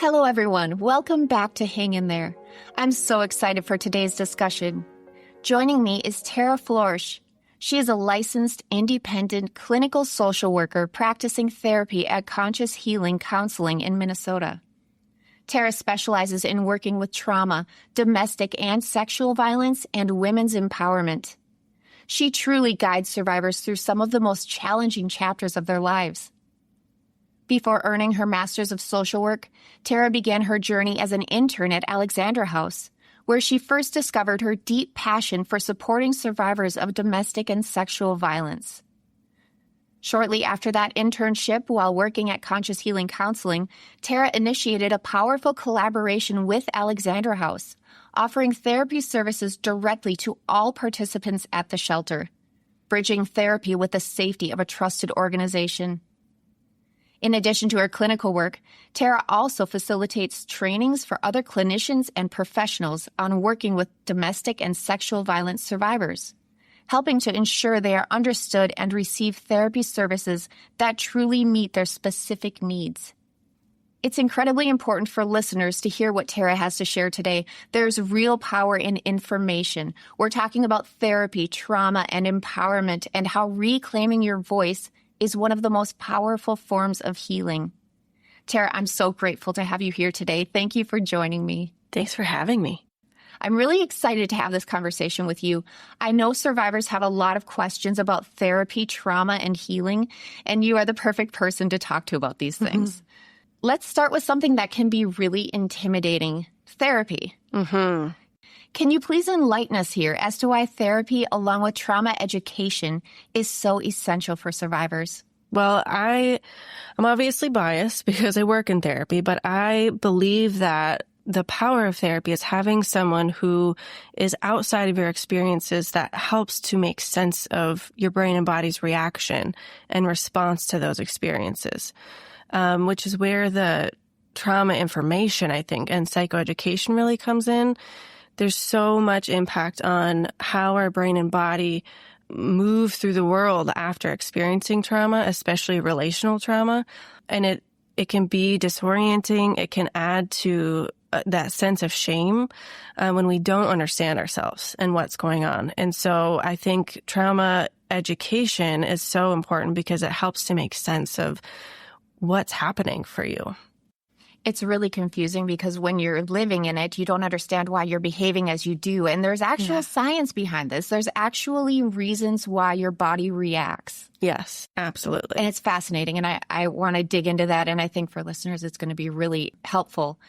Hello, everyone. Welcome back to Hang In There. I'm so excited for today's discussion. Joining me is Tara Floersch. She is a licensed, independent clinical social worker practicing therapy at Conscious Healing Counseling in Minnesota. Tara specializes in working with trauma, domestic and sexual violence, and women's empowerment. She truly guides survivors through some of the most challenging chapters of their lives. Before earning her Master's of Social Work, Tara began her journey as an intern at Alexandra House, where she first discovered her deep passion for supporting survivors of domestic and sexual violence. Shortly after that internship, while working at Conscious Healing Counseling, Tara initiated a powerful collaboration with Alexandra House, offering therapy services directly to all participants at the shelter, bridging therapy with the safety of a trusted organization. In addition to her clinical work, Tara also facilitates trainings for other clinicians and professionals on working with domestic and sexual violence survivors, helping to ensure they are understood and receive therapy services that truly meet their specific needs. It's incredibly important for listeners to hear what Tara has to share today. There's real power in information. We're talking about therapy, trauma, and empowerment, and how reclaiming your voice is one of the most powerful forms of healing. Tara, I'm so grateful to have you here today. Thank you for joining me. Thanks for having me. I'm really excited to have this conversation with you. I know survivors have a lot of questions about therapy, trauma, and healing, and you are the perfect person to talk to about these things. Let's start with something that can be really intimidating, therapy. Can you please enlighten us here as to why therapy, along with trauma education, is so essential for survivors? Well, I'm obviously biased because I work in therapy, but I believe that the power of therapy is having someone who is outside of your experiences that helps to make sense of your brain and body's reaction and response to those experiences, which is where the trauma information, I think, and psychoeducation really comes in. There's so much impact on how our brain and body move through the world after experiencing trauma, especially relational trauma. And it can be disorienting. It can add to that sense of shame when we don't understand ourselves and what's going on. And so I think trauma education is so important because it helps to make sense of what's happening for you. It's really confusing because when you're living in it, you don't understand why you're behaving as you do. And there's actual science behind this. There's actually reasons why your body reacts. Yes, absolutely. And it's fascinating. And I want to dig into that. And I think for listeners, it's going to be really helpful.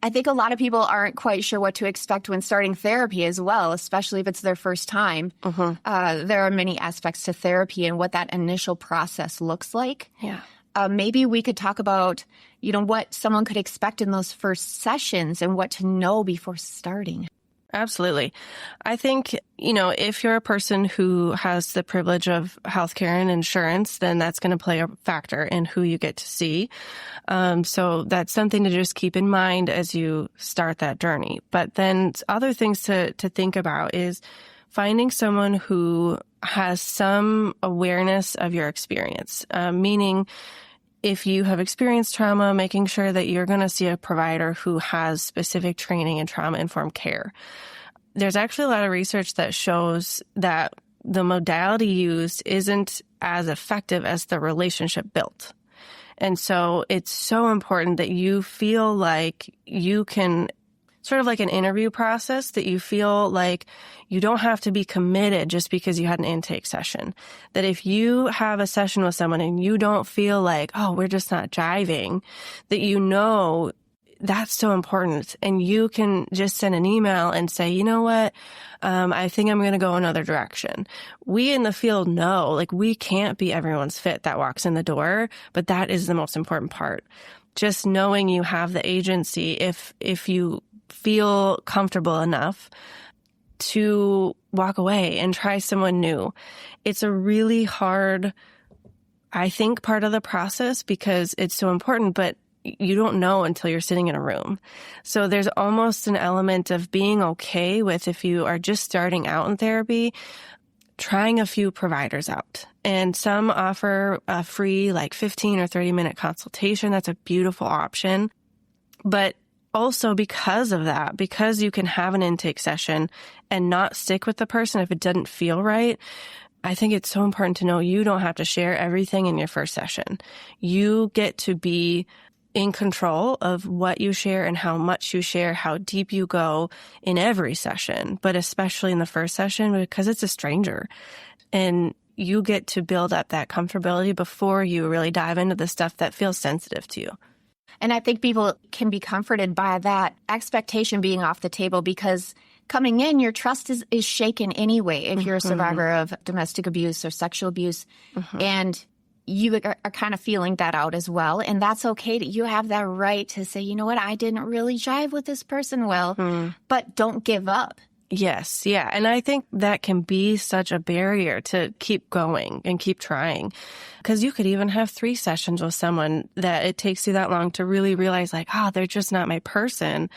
I think a lot of people aren't quite sure what to expect when starting therapy as well, especially if it's their first time. There are many aspects to therapy and what that initial process looks like. Yeah. Maybe we could talk about, what someone could expect in those first sessions and what to know before starting. Absolutely. I think, if you're a person who has the privilege of healthcare and insurance, then that's going to play a factor in who you get to see. So that's something to just keep in mind as you start that journey. But then other things to think about is finding someone who has some awareness of your experience, meaning if you have experienced trauma, making sure that you're going to see a provider who has specific training in trauma-informed care. There's actually a lot of research that shows that the modality used isn't as effective as the relationship built. And so it's so important that you feel like you can, sort of like an interview process, that you feel like you don't have to be committed just because you had an intake session. That if you have a session with someone and you don't feel like, oh, we're just not jiving, that that's so important. And you can just send an email and say, you know what, I think I'm going to go another direction. We in the field know, we can't be everyone's fit that walks in the door, but that is the most important part. Just knowing you have the agency, if you feel comfortable enough to walk away and try someone new. It's a really hard, I think, part of the process because it's so important, but you don't know until you're sitting in a room. So there's almost an element of being okay with, if you are just starting out in therapy, trying a few providers out. And some offer a free 15 or 30-minute consultation. That's a beautiful option. But also because of that, because you can have an intake session and not stick with the person if it doesn't feel right, I think it's so important to know you don't have to share everything in your first session. You get to be in control of what you share and how much you share, how deep you go in every session, but especially in the first session because it's a stranger. And you get to build up that comfortability before you really dive into the stuff that feels sensitive to you. And I think people can be comforted by that expectation being off the table because coming in, your trust is shaken anyway if you're a survivor of domestic abuse or sexual abuse. And you are kind of feeling that out as well. And that's okay. You have that right to say, you know what, I didn't really jive with this person well, but don't give up. Yes. Yeah. And I think that can be such a barrier to keep going and keep trying. Because you could even have 3 sessions with someone that it takes you that long to really realize like, they're just not my person.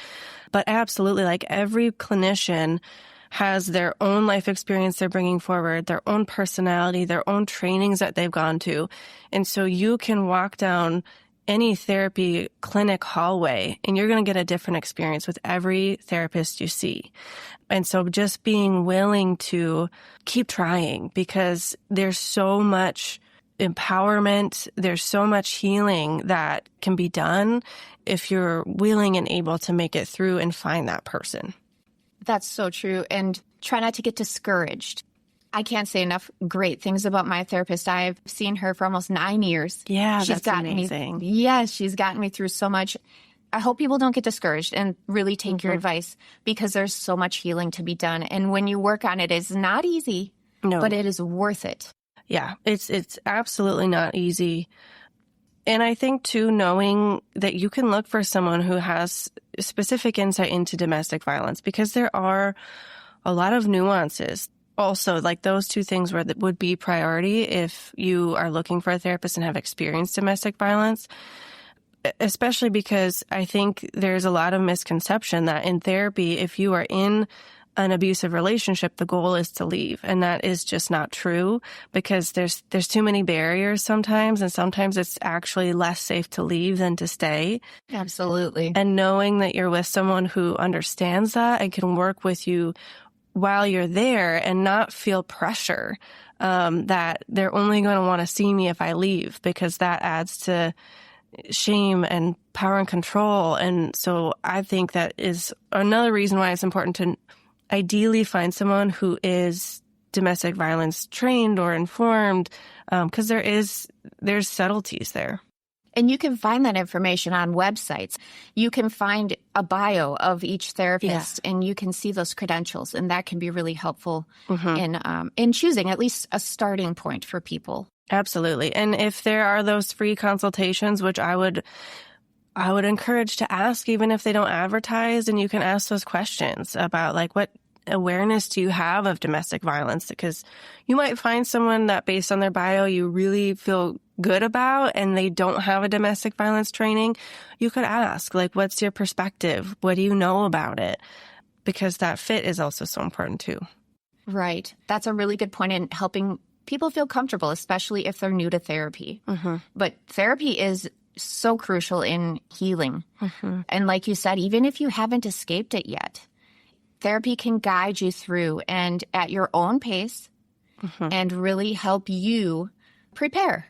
But absolutely, like every clinician has their own life experience they're bringing forward, their own personality, their own trainings that they've gone to. And so you can walk down any therapy clinic hallway and you're going to get a different experience with every therapist you see. And so just being willing to keep trying because there's so much empowerment, there's so much healing that can be done if you're willing and able to make it through and find that person. That's so true. And try not to get discouraged. I can't say enough great things about my therapist. I've seen her for almost 9 years. Yeah, she's that's amazing. Yes, she's gotten me through so much. I hope people don't get discouraged and really take your advice because there's so much healing to be done. And when you work on it, it's not easy, but it is worth it. Yeah, it's absolutely not easy. And I think, too, knowing that you can look for someone who has specific insight into domestic violence because there are a lot of nuances. Also, like those 2 things would be priority if you are looking for a therapist and have experienced domestic violence, especially because I think there's a lot of misconception that in therapy, if you are in an abusive relationship, the goal is to leave. And that is just not true because there's too many barriers sometimes. And sometimes it's actually less safe to leave than to stay. Absolutely. And knowing that you're with someone who understands that and can work with you while you're there and not feel pressure that they're only going to want to see me if I leave because that adds to shame and power and control. And so I think that is another reason why it's important to ideally find someone who is domestic violence trained or informed because there's subtleties there. And you can find that information on websites. You can find a bio of each therapist and you can see those credentials. And that can be really helpful in choosing at least a starting point for people. Absolutely. And if there are those free consultations, which I would encourage to ask, even if they don't advertise, and you can ask those questions about like, what awareness do you have of domestic violence? Because you might find someone that based on their bio, you really feel good about and they don't have a domestic violence training. You could ask, like, what's your perspective? What do you know about it? Because that fit is also so important too. Right. That's a really good point in helping people feel comfortable, especially if they're new to therapy. But therapy is so crucial in healing. And like you said, even if you haven't escaped it yet, therapy can guide you through and at your own pace and really help you prepare.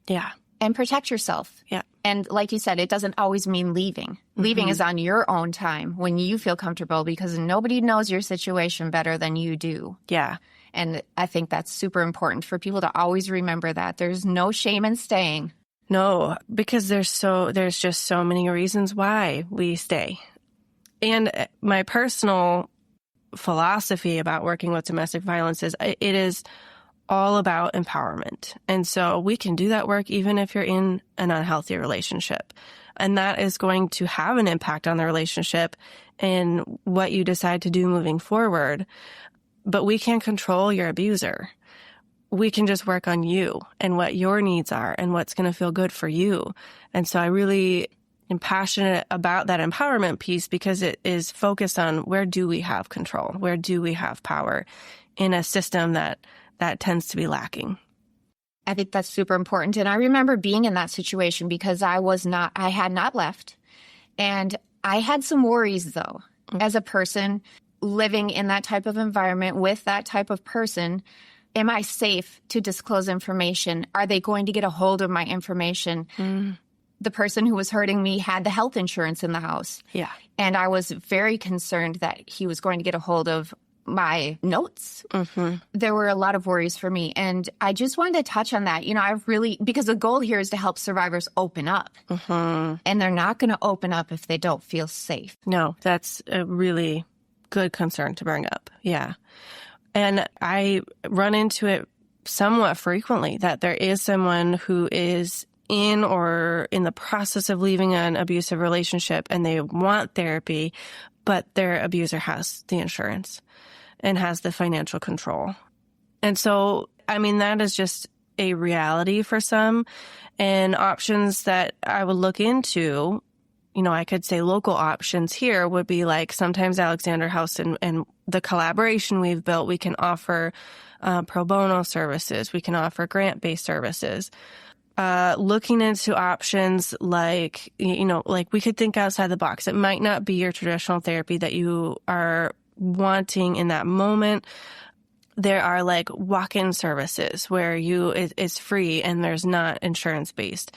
Yeah. And protect yourself. Yeah. And like you said, it doesn't always mean leaving. Leaving is on your own time when you feel comfortable because nobody knows your situation better than you do. Yeah. And I think that's super important for people to always remember that. There's no shame in staying. No, because there's just so many reasons why we stay. And my personal philosophy about working with domestic violence is it is all about empowerment. And so we can do that work even if you're in an unhealthy relationship. And that is going to have an impact on the relationship and what you decide to do moving forward. But we can't control your abuser. We can just work on you and what your needs are and what's going to feel good for you. And so I really am passionate about that empowerment piece because it is focused on where do we have control? Where do we have power in a system that tends to be lacking? I think that's super important. And I remember being in that situation because I had not left. And I had some worries, though, as a person living in that type of environment with that type of person. Am I safe to disclose information? Are they going to get a hold of my information? The person who was hurting me had the health insurance in the house. Yeah. And I was very concerned that he was going to get a hold of my notes. There were a lot of worries for me. And I just wanted to touch on that. Because the goal here is to help survivors open up. And they're not going to open up if they don't feel safe. No, that's a really good concern to bring up. Yeah. And I run into it somewhat frequently, that there is someone who is in or in the process of leaving an abusive relationship and they want therapy, but their abuser has the insurance and has the financial control. And so, that is just a reality for some. And options that I would look into, I could say local options here would be like sometimes Alexandra House and the collaboration we've built, we can offer pro bono services. We can offer grant-based services. Looking into options like we could think outside the box. It might not be your traditional therapy that you are wanting in that moment. There are like walk-in services where it's free and there's not insurance-based.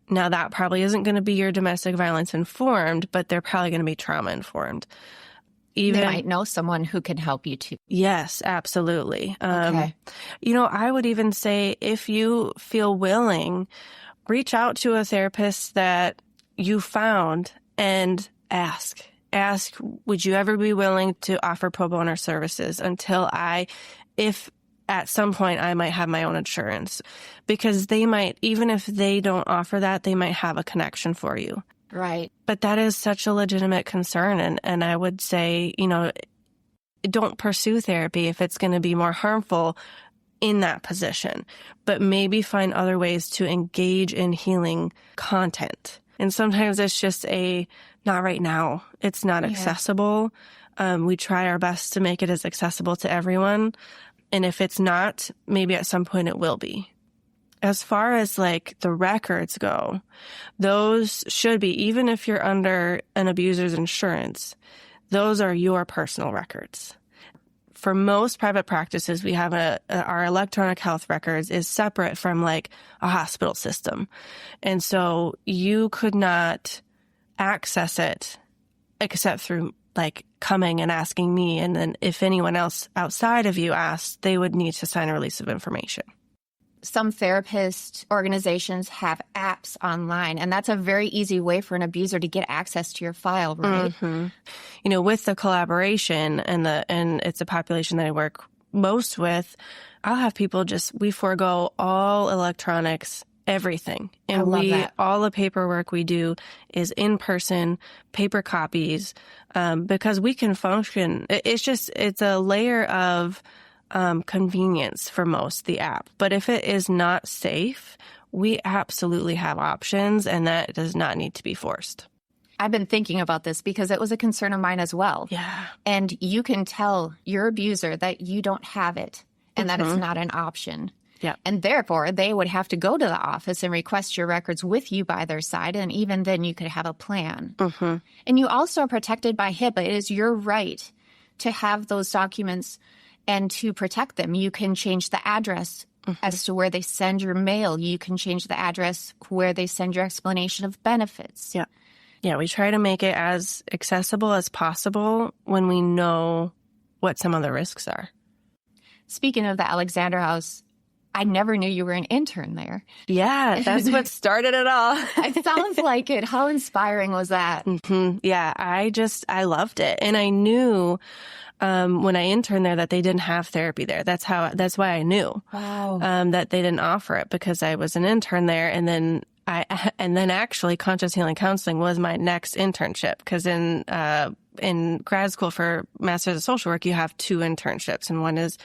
Now, that probably isn't going to be your domestic violence informed, but they're probably going to be trauma informed. They might know someone who can help you too. Yes, absolutely. Okay. I would even say if you feel willing, reach out to a therapist that you found and ask, would you ever be willing to offer pro bono services if at some point I might have my own insurance? Because they might, even if they don't offer that, they might have a connection for you. Right. But that is such a legitimate concern. And I would say, don't pursue therapy if it's going to be more harmful in that position, but maybe find other ways to engage in healing content. And sometimes it's just not right now. It's not accessible. We try our best to make it as accessible to everyone. And if it's not, maybe at some point it will be. As far as like the records go, those should be, even if you're under an abuser's insurance, those are your personal records. For most private practices, we have our electronic health records is separate from like a hospital system. And so you could not access it except through like coming and asking me. And then if anyone else outside of you asked, they would need to sign a release of information. Some therapist organizations have apps online, and that's a very easy way for an abuser to get access to your file, right? With the collaboration and it's a population that I work most with, I'll have people we forego all electronics, everything. And all the paperwork we do is in person, paper copies, because we can function. It's a layer of convenience for most, the app. But if it is not safe, we absolutely have options, and that does not need to be forced. I've been thinking about this because it was a concern of mine as well. Yeah. And you can tell your abuser that you don't have it and that it's not an option. Yeah. And therefore, they would have to go to the office and request your records with you by their side. And even then, you could have a plan. And you also are protected by HIPAA. It is your right to have those documents and to protect them. You can change the address as to where they send your mail. You can change the address where they send your explanation of benefits. Yeah. Yeah, we try to make it as accessible as possible when we know what some of the risks are. Speaking of the Alexandra House, I never knew you were an intern there. Yeah, that's what started it all. It sounds like it. How inspiring was that? Yeah, I loved it. And I knew when I interned there that they didn't have therapy there. That's why I knew. Wow. That they didn't offer it, because I was an intern there. And then actually conscious healing counseling was my next internship, because in grad school for Master's of Social Work, you have 2 internships, and one is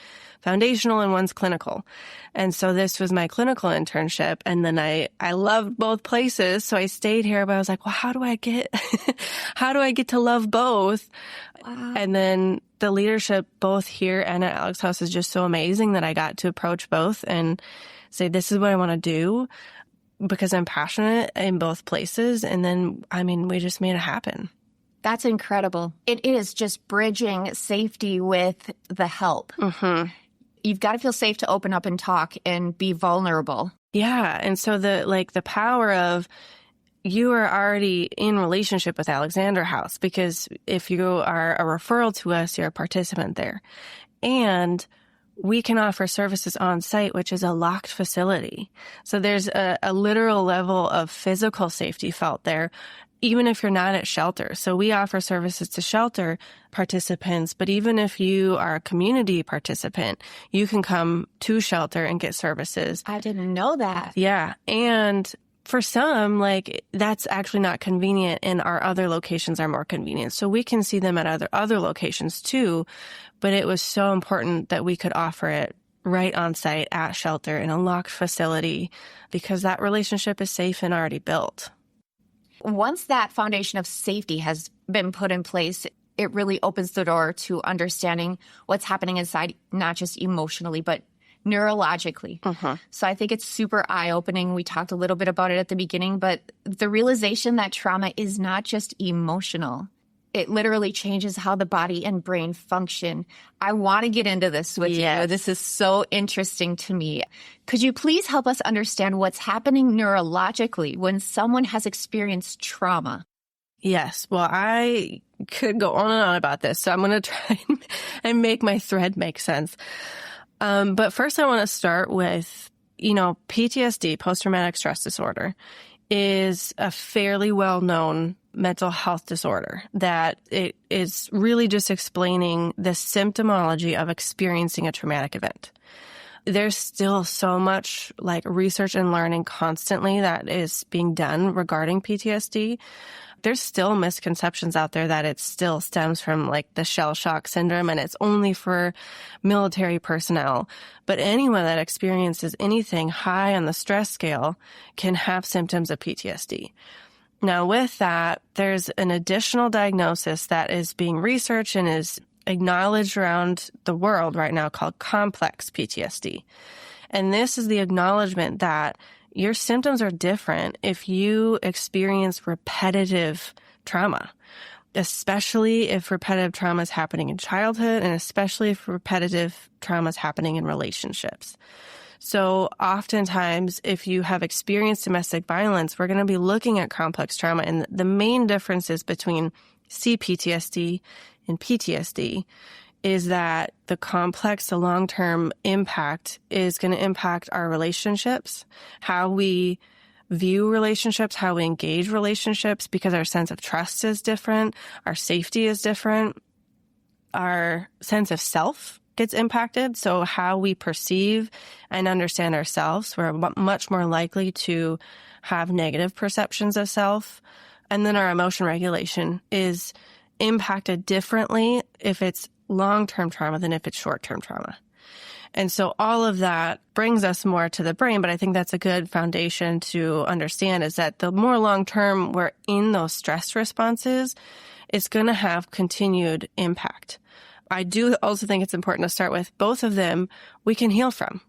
foundational and one's clinical. And so this was my clinical internship. And then I loved both places. So I stayed here, but I was like, well, how do I get to love both? Wow. And then the leadership both here and at Alex House is just so amazing that I got to approach both and say, this is what I want to do, because I'm passionate in both places. And then, we just made it happen. That's incredible. It is just bridging safety with the help. Mm-hmm. You've got to feel safe to open up and talk and be vulnerable. Yeah. And so the power of, you are already in relationship with Alexandra House, because if you are a referral to us, you're a participant there. And we can offer services on site, which is a locked facility. So there's a literal level of physical safety felt there, even if you're not at shelter. So we offer services to shelter participants, but even if you are a community participant, you can come to shelter and get services. I didn't know that. Yeah. And for some, that's actually not convenient, and our other locations are more convenient. So we can see them at other locations too, but it was so important that we could offer it right on site at shelter in a locked facility, because that relationship is safe and already built. Once that foundation of safety has been put in place, it really opens the door to understanding what's happening inside, not just emotionally, but neurologically. Uh-huh. So I think it's super eye-opening. We talked a little bit about it at the beginning, but the realization that trauma is not just emotional. It literally changes how the body and brain function. I want to get into this with you. This is so interesting to me. Could you please help us understand what's happening neurologically when someone has experienced trauma? Yes. Well, I could go on and on about this, so I'm going to try and make my thread make sense. But first I want to start with, PTSD, post-traumatic stress disorder, is a fairly well-known mental health disorder that it is really just explaining the symptomology of experiencing a traumatic event. There's still so much research and learning constantly that is being done regarding PTSD. There's still misconceptions out there that it still stems from the shell shock syndrome and it's only for military personnel. But anyone that experiences anything high on the stress scale can have symptoms of PTSD. Now, with that, there's an additional diagnosis that is being researched and is acknowledged around the world right now called complex PTSD. And this is the acknowledgement that your symptoms are different if you experience repetitive trauma, especially if repetitive trauma is happening in childhood and especially if repetitive trauma is happening in relationships. So oftentimes, if you have experienced domestic violence, we're going to be looking at complex trauma. And the main differences between CPTSD and PTSD is that the complex, the long-term impact is going to impact our relationships, how we view relationships, how we engage relationships, because our sense of trust is different, our safety is different, our sense of self gets impacted. So how we perceive and understand ourselves, we're much more likely to have negative perceptions of self. And then our emotion regulation is impacted differently if it's long-term trauma than if it's short-term trauma. And so all of that brings us more to the brain, but I think that's a good foundation to understand, is that the more long-term we're in those stress responses, it's going to have continued impact. I do also think it's important to start with both of them we can heal from.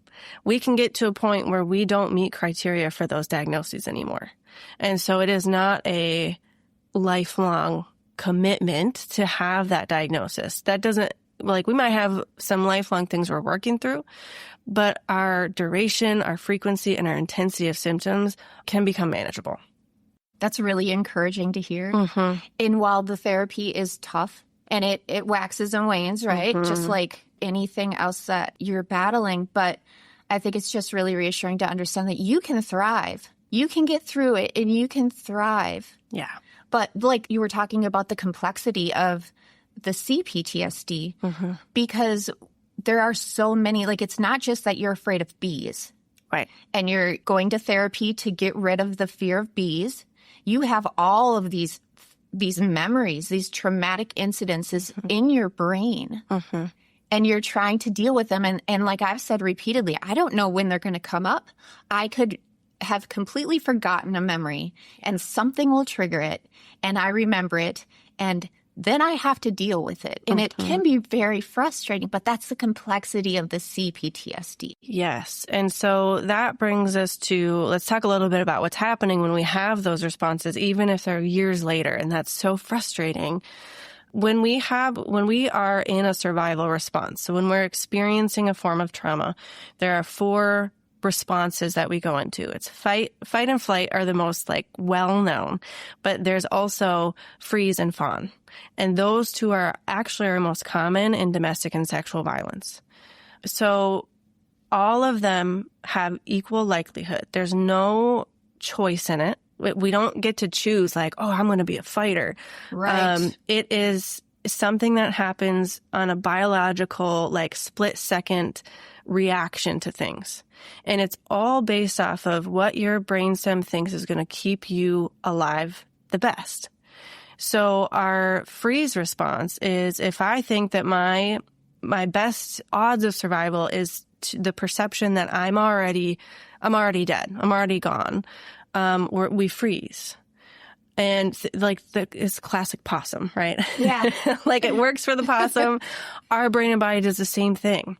We can get to a point where we don't meet criteria for those diagnoses anymore. And so it is not a lifelong commitment to have that diagnosis. That doesn't, we might have some lifelong things we're working through, but our duration, our frequency, and our intensity of symptoms can become manageable. That's really encouraging to hear. Mm-hmm. And while the therapy is tough and it waxes and wanes, right? Mm-hmm. Just like anything else that you're battling. But I think it's just really reassuring to understand that you can thrive. You can get through it and you can thrive. Yeah. But you were talking about the complexity of the CPTSD, mm-hmm. because there are so many, it's not just that you're afraid of bees. Right. And you're going to therapy to get rid of the fear of bees. You have all of these memories, these traumatic incidences mm-hmm. in your brain. Mm-hmm. And you're trying to deal with them. And like I've said repeatedly, I don't know when they're going to come up. I could have completely forgotten a memory and something will trigger it and I remember it and then I have to deal with it. And it can be very frustrating, but that's the complexity of the CPTSD. Yes. And so that brings us to, let's talk a little bit about what's happening when we have those responses, even if they're years later. And that's so frustrating. When we are in a survival response, so when we're experiencing a form of trauma, there are 4 responses that we go into. It's fight and flight are the most well known, but there's also freeze and fawn. And those 2 are actually our most common in domestic and sexual violence. So all of them have equal likelihood. There's no choice in it. We don't get to choose I'm going to be a fighter. Right. It is something that happens on a biological, split second reaction to things. And it's all based off of what your brainstem thinks is going to keep you alive the best. So our freeze response is if I think that my best odds of survival is the perception that I'm already dead, I'm already gone, we freeze. And it's classic possum, right? Yeah. It works for the possum. Our brain and body does the same thing.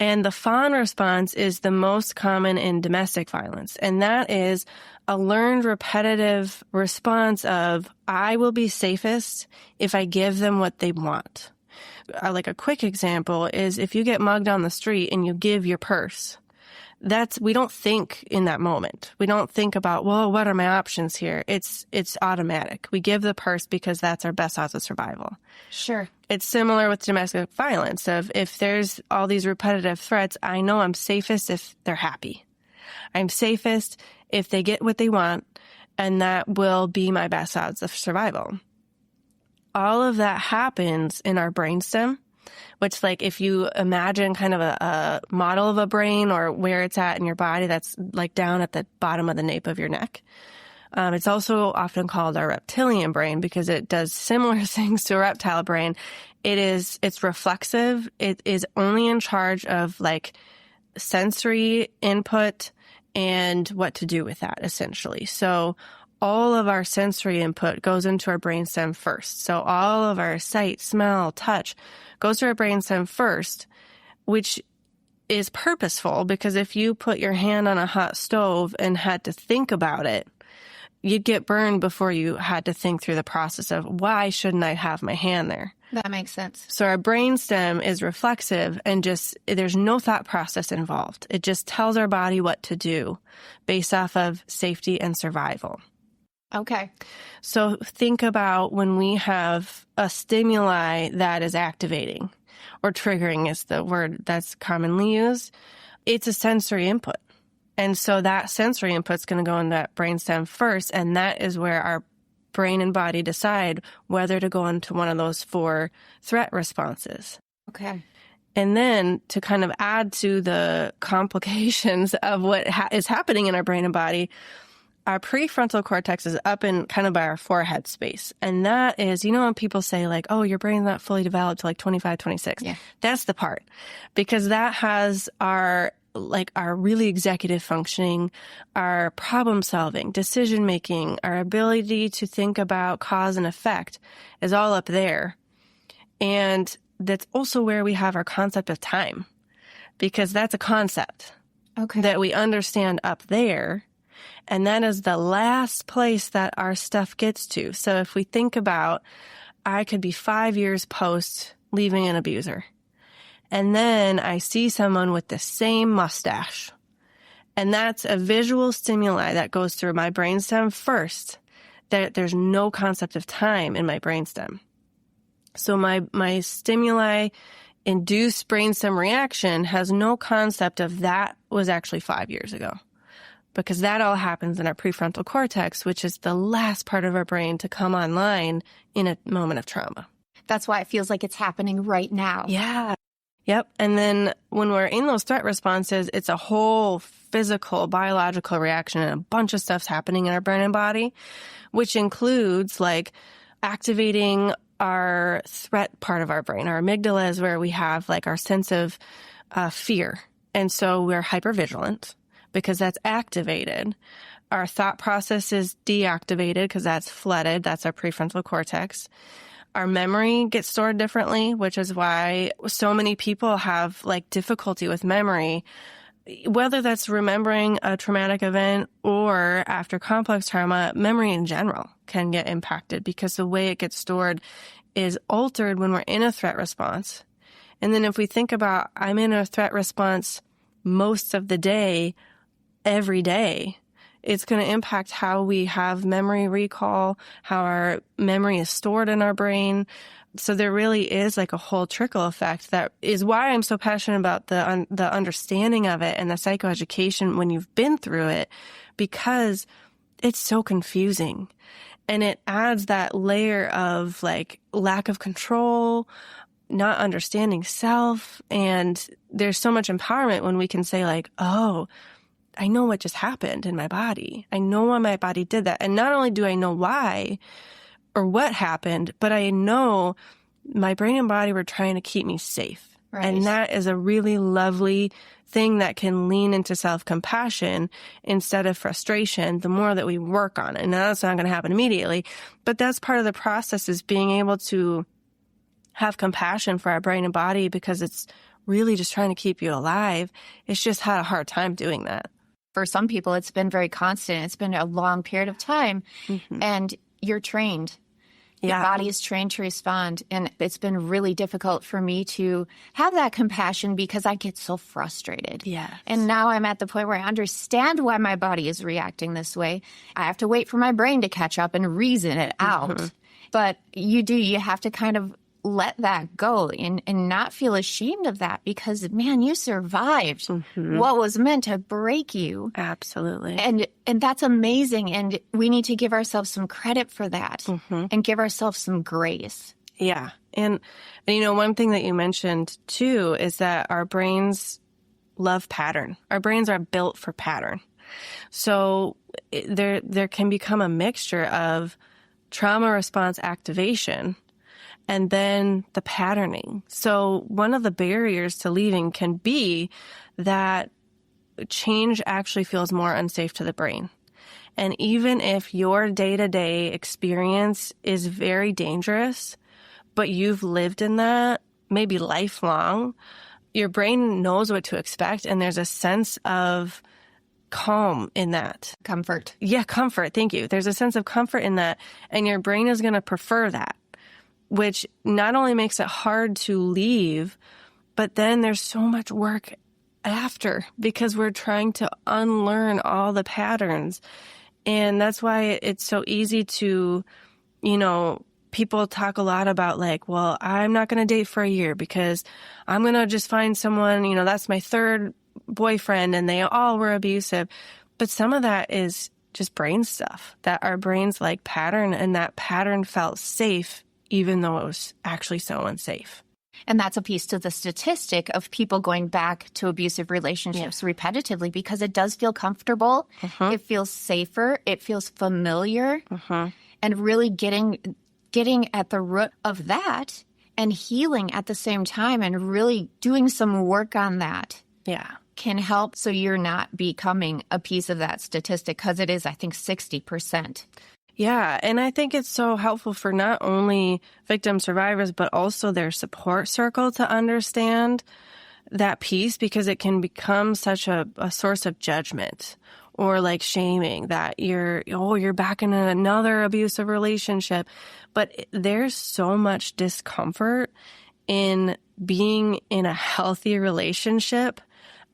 And the fawn response is the most common in domestic violence. And that is a learned repetitive response of, I will be safest if I give them what they want. A quick example is if you get mugged on the street and you give your purse. We don't think in that moment. We don't think about, well, what are my options here? It's automatic. We give the purse because that's our best odds of survival. Sure. It's similar with domestic violence of if there's all these repetitive threats, I know I'm safest if they're happy. I'm safest if they get what they want, and that will be my best odds of survival. All of that happens in our brainstem, which if you imagine kind of a model of a brain or where it's at in your body, that's down at the bottom of the nape of your neck. It's also often called our reptilian brain because it does similar things to a reptile brain. It's reflexive. It is only in charge of sensory input and what to do with that, essentially. So all of our sensory input goes into our brainstem first. So all of our sight, smell, touch goes to our brainstem first, which is purposeful because if you put your hand on a hot stove and had to think about it, you'd get burned before you had to think through the process of why shouldn't I have my hand there? That makes sense. So our brainstem is reflexive and there's no thought process involved. It just tells our body what to do based off of safety and survival. Okay. So think about when we have a stimuli that is activating or triggering is the word that's commonly used. It's a sensory input. And so that sensory input is going to go in that brainstem first, and that is where our brain and body decide whether to go into one of those 4 threat responses. Okay. And then to kind of add to the complications of what is happening in our brain and body, our prefrontal cortex is up in kind of by our forehead space. And that is, when people say oh, your brain's not fully developed till 25, 26. Yeah. That's the part. Because that has our really executive functioning, our problem solving, decision making, our ability to think about cause and effect is all up there. And that's also where we have our concept of time, because that's a concept that we understand up there. And that is the last place that our stuff gets to. So if we think about, I could be 5 years post leaving an abuser. And then I see someone with the same mustache. And that's a visual stimuli that goes through my brainstem first. There's no concept of time in my brainstem. So my stimuli induced brainstem reaction has no concept of that was actually 5 years ago. Because that all happens in our prefrontal cortex, which is the last part of our brain to come online in a moment of trauma. That's why it feels like it's happening right now. Yeah. Yep. And then when we're in those threat responses, it's a whole physical, biological reaction and a bunch of stuff's happening in our brain and body, which includes activating our threat part of our brain. Our amygdala is where we have our sense of fear. And so we're hypervigilant because that's activated. Our thought process is deactivated because that's flooded. That's our prefrontal cortex. Our memory gets stored differently, which is why so many people have like difficulty with memory, whether that's remembering a traumatic event or after complex trauma. Memory in general can get impacted because the way it gets stored is altered when we're in a threat response. And then if we think about, I'm in a threat response most of the day, every day, it's going to impact how we have memory recall, how our memory is stored in our brain. So there really is like a whole trickle effect. That is why I'm so passionate about the understanding of it and the psychoeducation when you've been through it, because it's so confusing. And it adds that layer of like lack of control, not understanding self. And there's so much empowerment when we can say like, oh, I know what just happened in my body. I know why my body did that. And not only do I know why or what happened, but I know my brain and body were trying to keep me safe. Right. And that is a really lovely thing that can lean into self-compassion instead of frustration the more that we work on it. And that's not going to happen immediately, but that's part of the process, is being able to have compassion for our brain and body, because it's really just trying to keep you alive. It's just had a hard time doing that. For some people, it's been very constant. It's been a long period of time, and you're trained. Your body is trained to respond. And it's been really difficult for me to have that compassion because I get so frustrated. Yes. And now I'm at the point where I understand why my body is reacting this way. I have to wait for my brain to catch up and reason it out. But you have to kind of let that go and not feel ashamed of that, because, man, you survived what was meant to break you. Absolutely. And that's amazing. And we need to give ourselves some credit for that and give ourselves some grace. Yeah. And, you know, one thing that you mentioned, too, is that our brains love pattern. Our brains are built for pattern. So there can become a mixture of trauma response activation and then the patterning. So one of the barriers to leaving can be that change actually feels more unsafe to the brain. And even if your day-to-day experience is very dangerous, but you've lived in that, maybe lifelong, your brain knows what to expect, and there's a sense of calm in that. Comfort. Yeah, comfort. Thank you. There's a sense of comfort in that, and your brain is going to prefer that, which not only makes it hard to leave, but then there's so much work after, because we're trying to unlearn all the patterns. And that's why it's so easy to, you know, people talk a lot about like, well, I'm not going to date for a year because I'm going to just find someone, you know, that's my third boyfriend and they all were abusive. But some of that is just brain stuff, that our brains like pattern, and that pattern felt safe even though it was actually so unsafe. And that's a piece to the statistic of people going back to abusive relationships repetitively, because it does feel comfortable. It feels safer. It feels familiar. And really getting at the root of that and healing at the same time, and really doing some work on that can help, so you're not becoming a piece of that statistic, because it is, I think, 60%. Yeah, and I think it's so helpful for not only victim survivors, but also their support circle to understand that piece, because it can become such a source of judgment or like shaming that you're back in another abusive relationship. But there's so much discomfort in being in a healthy relationship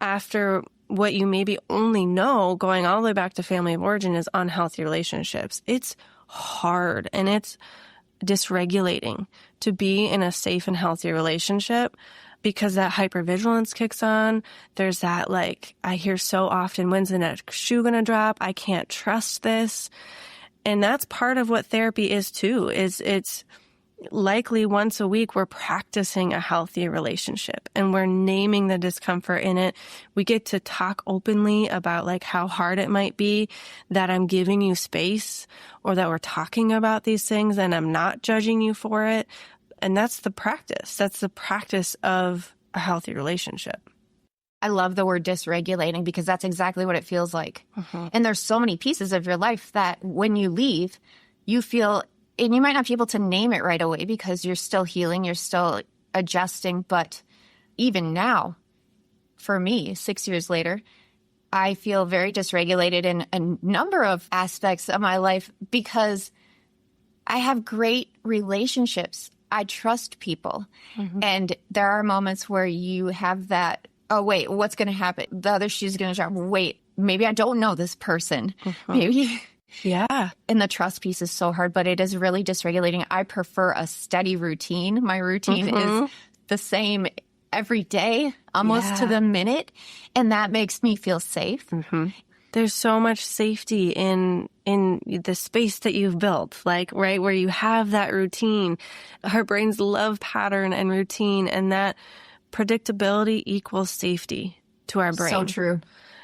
after what you maybe only know, going all the way back to family of origin, is unhealthy relationships. It's hard and it's dysregulating to be in a safe and healthy relationship, because that hypervigilance kicks on. There's that, like, I hear so often, when's the next shoe going to drop? I can't trust this. And that's part of what therapy is too, is it's likely once a week we're practicing a healthy relationship and we're naming the discomfort in it. We get to talk openly about like how hard it might be, that I'm giving you space, or that we're talking about these things and I'm not judging you for it. And that's the practice. That's the practice of a healthy relationship. I love the word dysregulating, because that's exactly what it feels like. And there's so many pieces of your life that when you leave, you feel And you might not be able to name it right away because you're still healing, you're still adjusting. But even now, for me, 6 years later, I feel very dysregulated in a number of aspects of my life because I have great relationships. I trust people. And there are moments where you have that, oh, wait, what's going to happen? The other shoe's going to drop. Wait, maybe I don't know this person. Maybe. Yeah. And the trust piece is so hard, but it is really dysregulating. I prefer a steady routine. My routine is the same every day, almost to the minute. And that makes me feel safe. There's so much safety in the space that you've built, like, right, where you have that routine. Our brains love pattern and routine, and that predictability equals safety to our brain. So true.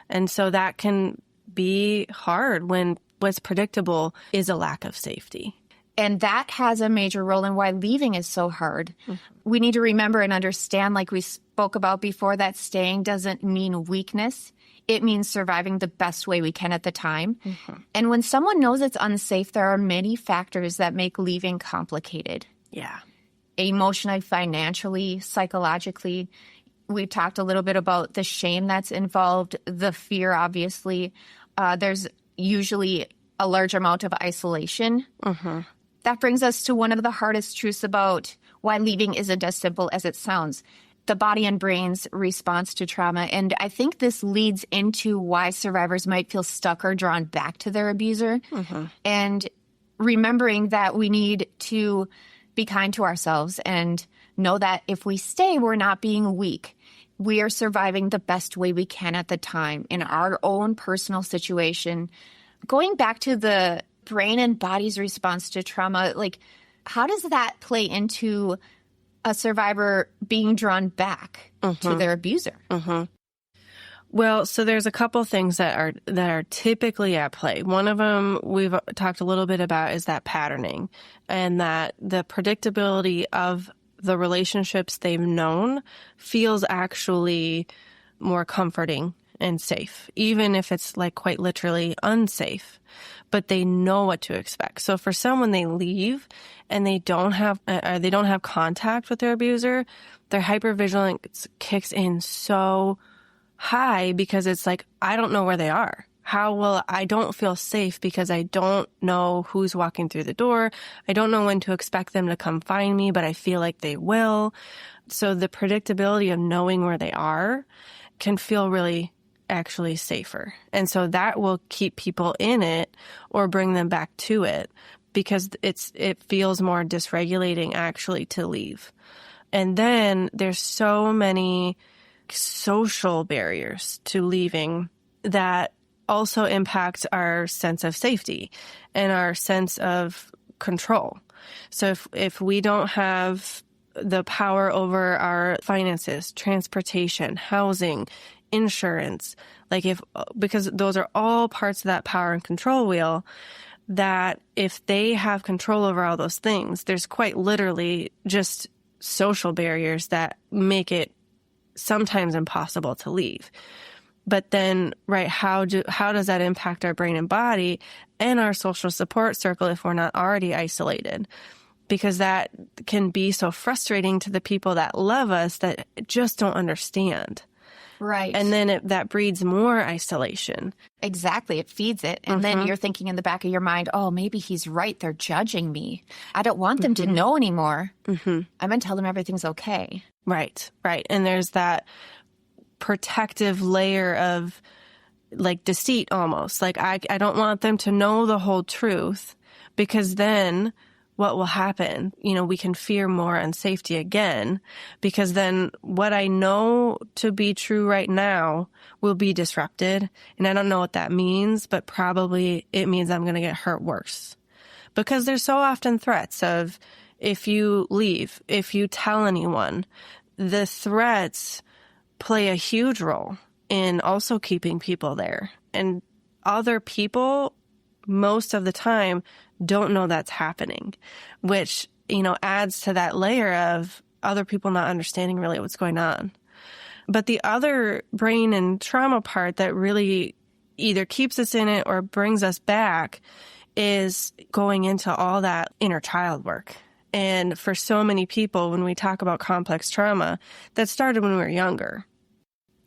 And so that can be hard when what's predictable is a lack of safety. And that has a major role in why leaving is so hard. We need to remember and understand, like we spoke about before, that staying doesn't mean weakness. It means surviving the best way we can at the time. And when someone knows it's unsafe, there are many factors that make leaving complicated. Yeah. Emotionally, financially, psychologically. We talked a little bit about the shame that's involved, the fear, obviously. There's usually a large amount of isolation. That brings us to one of the hardest truths about why leaving isn't as simple as it sounds. The body and brain's response to trauma. And I think this leads into why survivors might feel stuck or drawn back to their abuser. And remembering that we need to be kind to ourselves and know that if we stay, we're not being weak. We are surviving the best way we can at the time in our own personal situation. Going back to the brain and body's response to trauma, like, how does that play into a survivor being drawn back to their abuser? Well, so there's a couple things that are typically at play. One of them we've talked a little bit about is that patterning, and that the predictability of the relationships they've known feels actually more comforting and safe, even if it's like quite literally unsafe, but they know what to expect. So for someone, they leave and they don't have contact with their abuser, their hypervigilance kicks in so high because it's like, I don't know where they are. I don't feel safe because I don't know who's walking through the door. I don't know when to expect them to come find me, but I feel like they will. So the predictability of knowing where they are can feel really actually safer. And so that will keep people in it or bring them back to it because it feels more dysregulating actually to leave. And then there's so many social barriers to leaving that also impact our sense of safety and our sense of control. So if we don't have the power over our finances, transportation, housing, insurance, because those are all parts of that power and control wheel, that if they have control over all those things, there's quite literally just social barriers that make it sometimes impossible to leave. But then, right, how does that impact our brain and body and our social support circle if we're not already isolated? Because that can be so frustrating to the people that love us that just don't understand. Right. And then that breeds more isolation. Exactly. It feeds it. And then you're thinking in the back of your mind, oh, maybe he's right. They're judging me. I don't want them to know anymore. I'm going to tell them everything's okay. Right. And there's that protective layer of like deceit almost. Like I don't want them to know the whole truth because then what will happen? We can fear more unsafety again because then what I know to be true right now will be disrupted. And I don't know what that means, but probably it means I'm going to get hurt worse because there's so often threats of if you leave, if you tell anyone, the threats play a huge role in also keeping people there. And other people, most of the time, don't know that's happening, which, adds to that layer of other people not understanding really what's going on. But the other brain and trauma part that really either keeps us in it or brings us back is going into all that inner child work. And for so many people, when we talk about complex trauma, that started when we were younger.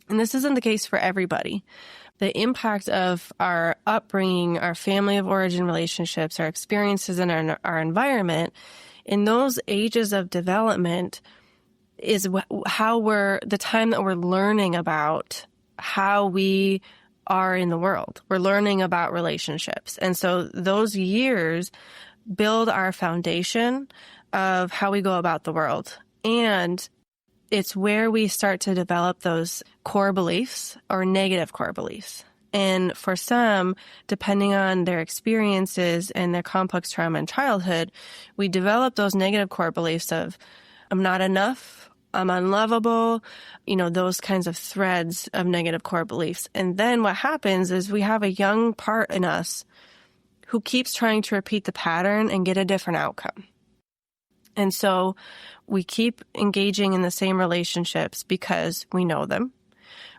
And this isn't the case for everybody. The impact of our upbringing, our family of origin relationships, our experiences in our environment, in those ages of development is the time that we're learning about how we are in the world. We're learning about relationships. And so those years build our foundation of how we go about the world. And it's where we start to develop those core beliefs or negative core beliefs. And for some, depending on their experiences and their complex trauma in childhood, we develop those negative core beliefs of, I'm not enough, I'm unlovable, those kinds of threads of negative core beliefs. And then what happens is we have a young part in us who keeps trying to repeat the pattern and get a different outcome. And so we keep engaging in the same relationships because we know them.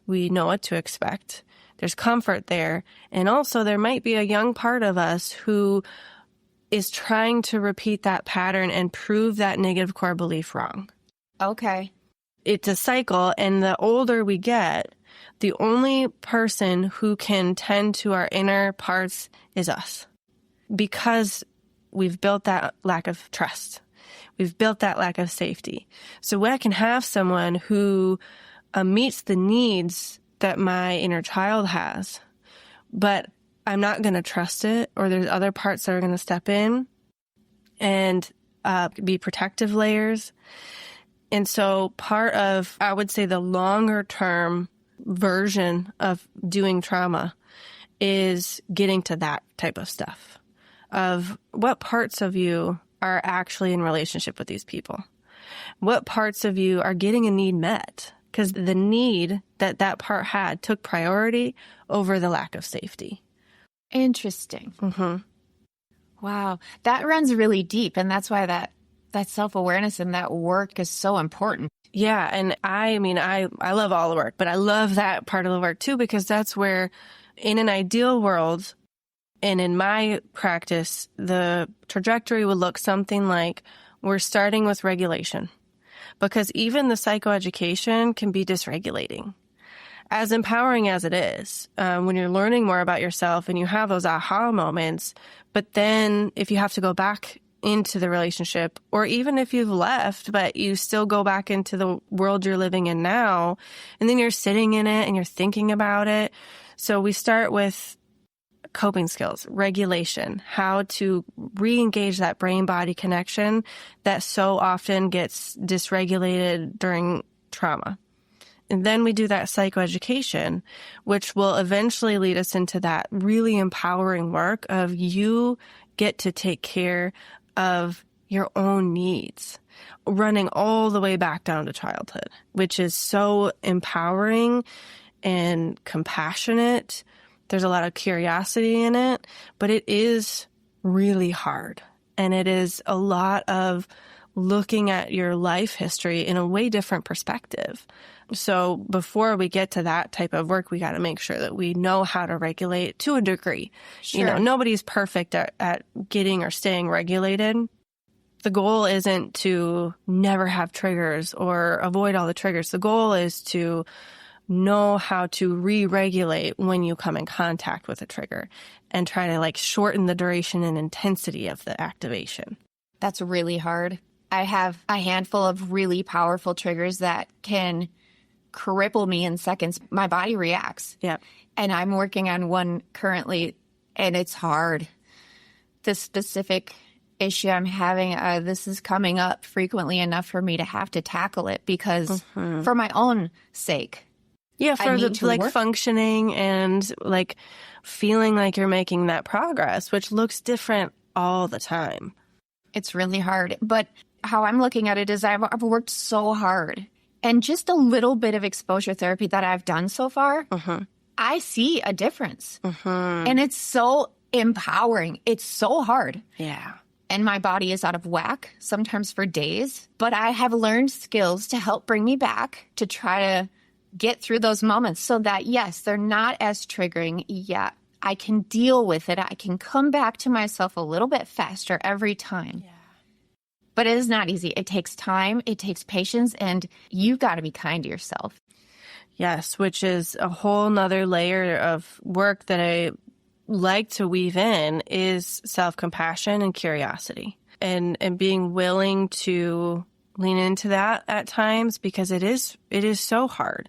We know what to expect. There's comfort there. And also there might be a young part of us who is trying to repeat that pattern and prove that negative core belief wrong. Okay. It's a cycle. And the older we get, the only person who can tend to our inner parts is us, because we've built that lack of trust. We've built that lack of safety. So I can have someone who meets the needs that my inner child has, but I'm not going to trust it, or there's other parts that are going to step in and be protective layers. And so part of, I would say, the longer term version of doing trauma is getting to that type of stuff, of what parts of you are actually in relationship with these people. What parts of you are getting a need met? Because the need that part had took priority over the lack of safety. Interesting. Mm-hmm. Wow. That runs really deep. And that's why that self-awareness and that work is so important. Yeah. And I love all the work, but I love that part of the work too, because that's where, in an ideal world, and in my practice, the trajectory would look something like we're starting with regulation, because even the psychoeducation can be dysregulating. As empowering as it is, when you're learning more about yourself and you have those aha moments, but then if you have to go back into the relationship, or even if you've left, but you still go back into the world you're living in now, and then you're sitting in it and you're thinking about it. So we start with coping skills, regulation, how to re-engage that brain-body connection that so often gets dysregulated during trauma. And then we do that psychoeducation, which will eventually lead us into that really empowering work of you get to take care of your own needs, running all the way back down to childhood, which is so empowering and compassionate. There's a lot of curiosity in it, but it is really hard. And it is a lot of looking at your life history in a way different perspective. So before we get to that type of work, we got to make sure that we know how to regulate to a degree. Sure. Nobody's perfect at getting or staying regulated. The goal isn't to never have triggers or avoid all the triggers. The goal is to know how to re-regulate when you come in contact with a trigger and try to shorten the duration and intensity of the activation. That's really hard. I have a handful of really powerful triggers that can cripple me in seconds. My body reacts. Yeah. And I'm working on one currently, and it's hard. The specific issue I'm having, this is coming up frequently enough for me to have to tackle it because for my own sake. Yeah, for the functioning and feeling like you're making that progress, which looks different all the time. It's really hard. But how I'm looking at it is I've worked so hard. And just a little bit of exposure therapy that I've done so far, I see a difference. And it's so empowering. It's so hard. Yeah. And my body is out of whack, sometimes for days. But I have learned skills to help bring me back, to try to get through those moments so that, yes, they're not as triggering yet. I can deal with it. I can come back to myself a little bit faster every time. Yeah. But it is not easy. It takes time. It takes patience. And you've got to be kind to yourself. Yes, which is a whole nother layer of work that I like to weave in is self-compassion and curiosity and being willing to lean into that at times because it is so hard.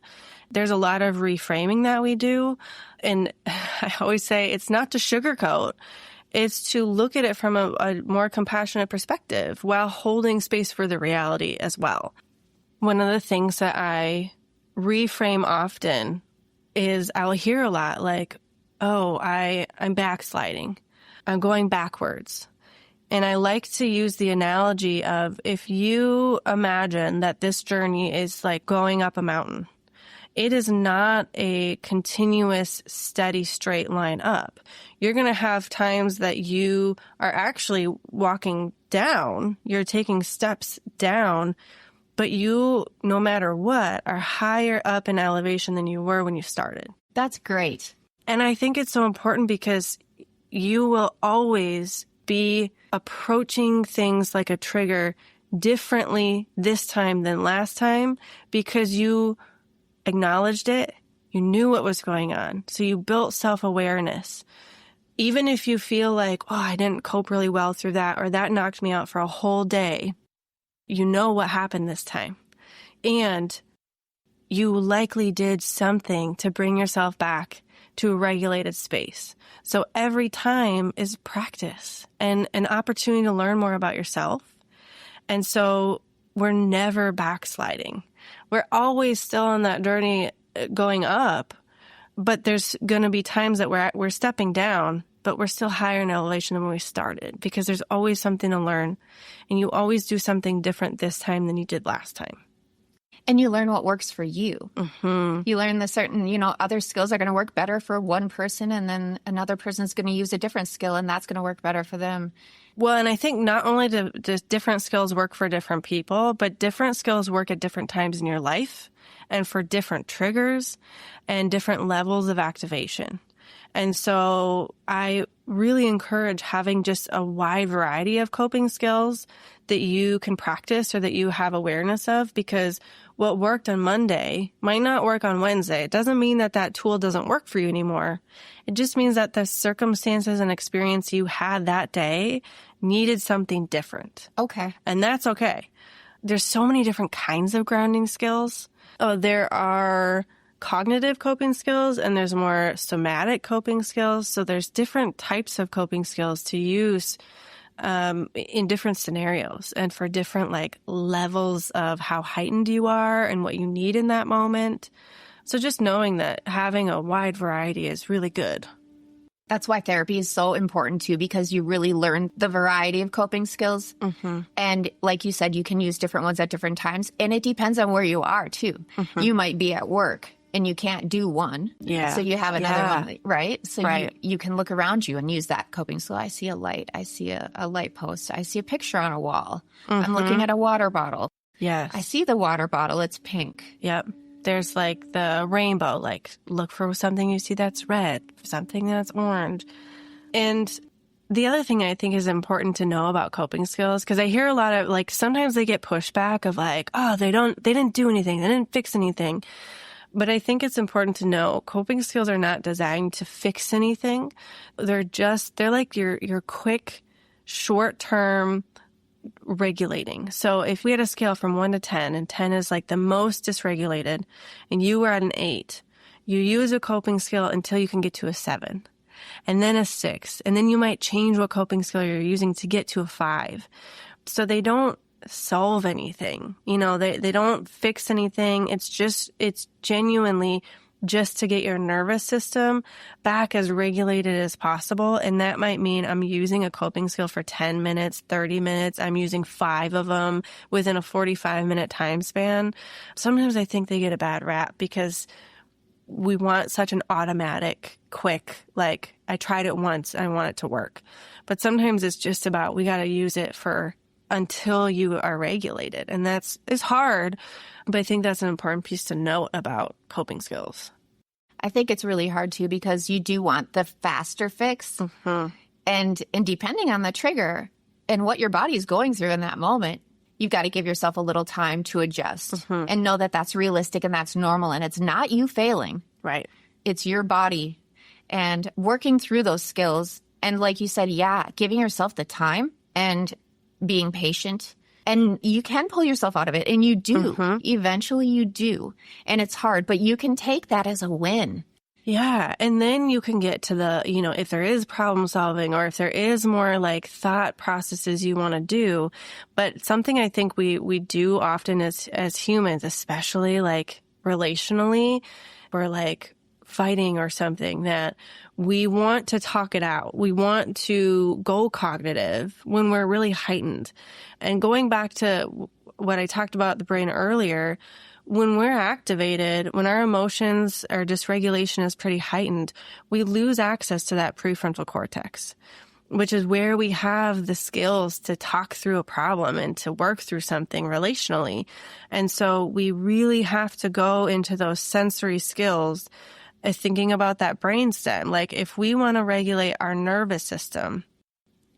There's a lot of reframing that we do. And I always say it's not to sugarcoat. It's to look at it from a more compassionate perspective while holding space for the reality as well. One of the things that I reframe often is I'll hear a lot like, oh, I'm backsliding. I'm going backwards. And I like to use the analogy of if you imagine that this journey is like going up a mountain, it is not a continuous, steady, straight line up. You're going to have times that you are actually walking down. You're taking steps down, but you, no matter what, are higher up in elevation than you were when you started. That's great. And I think it's so important because you will always be approaching things like a trigger differently this time than last time because you acknowledged it, you knew what was going on. So you built self-awareness. Even if you feel like, oh, I didn't cope really well through that, or that knocked me out for a whole day, you know what happened this time. And you likely did something to bring yourself back to a regulated space. So every time is practice and an opportunity to learn more about yourself. And so we're never backsliding. We're always still on that journey going up, but there's going to be times that we're stepping down, but we're still higher in elevation than when we started because there's always something to learn and you always do something different this time than you did last time. And you learn what works for you. Mm-hmm. You learn the certain, other skills are going to work better for one person and then another person's going to use a different skill and that's going to work better for them. Well, and I think not only do different skills work for different people, but different skills work at different times in your life and for different triggers and different levels of activation. And so I really encourage having just a wide variety of coping skills that you can practice or that you have awareness of, because what worked on Monday might not work on Wednesday. It doesn't mean that that tool doesn't work for you anymore. It just means that the circumstances and experience you had that day needed something different. Okay. And that's okay. There's so many different kinds of grounding skills. There are cognitive coping skills and there's more somatic coping skills. So there's different types of coping skills to use in different scenarios and for different levels of how heightened you are and what you need in that moment. So just knowing that having a wide variety is really good. That's why therapy is so important too, because you really learn the variety of coping skills. Mm-hmm. And like you said, you can use different ones at different times. And it depends on where you are too. Mm-hmm. You might be at work and you can't do one. Yeah. So you have another one, right? So right. You can look around you and use that coping skill. I see a light. I see a light post. I see a picture on a wall. Mm-hmm. I'm looking at a water bottle. Yes. I see the water bottle. It's pink. Yep. There's the rainbow, look for something you see that's red, something that's orange. And the other thing I think is important to know about coping skills, because I hear a lot of sometimes they get pushback of oh, they didn't do anything. They didn't fix anything. But I think it's important to know coping skills are not designed to fix anything. They're like your quick, short-term regulating. So if we had a scale from 1 to 10, and 10 is the most dysregulated, and you were at an 8, you use a coping skill until you can get to a 7, and then a 6, and then you might change what coping skill you're using to get to a 5. So they don't solve anything. They don't fix anything. It's genuinely just to get your nervous system back as regulated as possible. And that might mean I'm using a coping skill for 10 minutes, 30 minutes. I'm using 5 of them within a 45-minute time span. Sometimes I think they get a bad rap because we want such an automatic, quick, I tried it once, I want it to work. But sometimes it's just about we got to use it for until you are regulated. And it's hard, but I think that's an important piece to note about coping skills. I think it's really hard too because you do want the faster fix. And depending on the trigger and what your body's going through in that moment, you've got to give yourself a little time to adjust and know that that's realistic and that's normal. And it's not you failing. Right. It's your body. And working through those skills. And like you said, giving yourself the time and being patient. And you can pull yourself out of it. And you do. Eventually you do. And it's hard. But you can take that as a win. Yeah. And then you can get to the, if there is problem solving or if there is more like thought processes you want to do. But something I think we do often as humans, especially like relationally, or like fighting or something, that we want to talk it out. We want to go cognitive when we're really heightened. And going back to what I talked about the brain earlier, when we're activated, when our emotions or dysregulation is pretty heightened, we lose access to that prefrontal cortex, which is where we have the skills to talk through a problem and to work through something relationally. And so we really have to go into those sensory skills, thinking about that brainstem. Like if we want to regulate our nervous system,